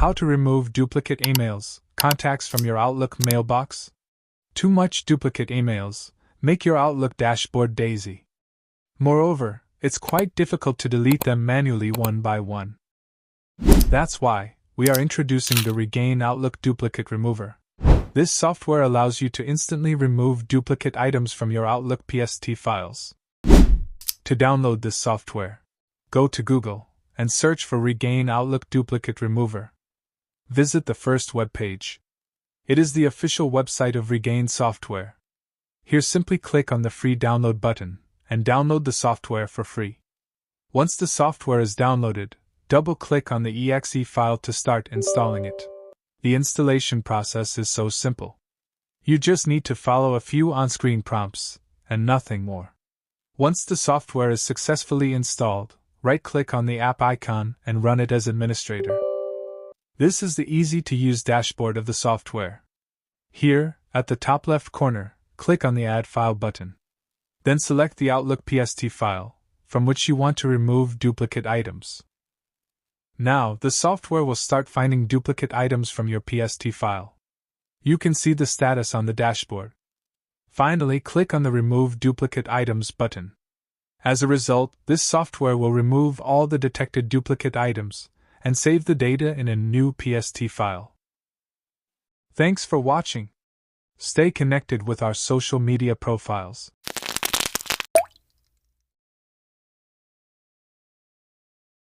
How to remove duplicate emails, contacts from your Outlook mailbox? Too much duplicate emails make your Outlook dashboard daisy. Moreover, it's quite difficult to delete them manually one by one. That's why we are introducing the Regain Outlook Duplicate Remover. This software allows you to instantly remove duplicate items from your Outlook PST files. To download this software, go to Google and search for Regain Outlook Duplicate Remover. Visit the first web page. It is the official website of Regain Software. Here simply click on the free download button and download the software for free. Once the software is downloaded, double-click on the exe file to start installing it. The installation process is so simple. You just need to follow a few on-screen prompts, and nothing more. Once the software is successfully installed, right-click on the app icon and run it as administrator. This is the easy-to-use dashboard of the software. Here, at the top left corner, click on the Add File button. Then select the Outlook PST file, from which you want to remove duplicate items. Now, the software will start finding duplicate items from your PST file. You can see the status on the dashboard. Finally, click on the Remove Duplicate Items button. As a result, this software will remove all the detected duplicate items and save the data in a new PST file. Thanks for watching. Stay connected with our social media profiles.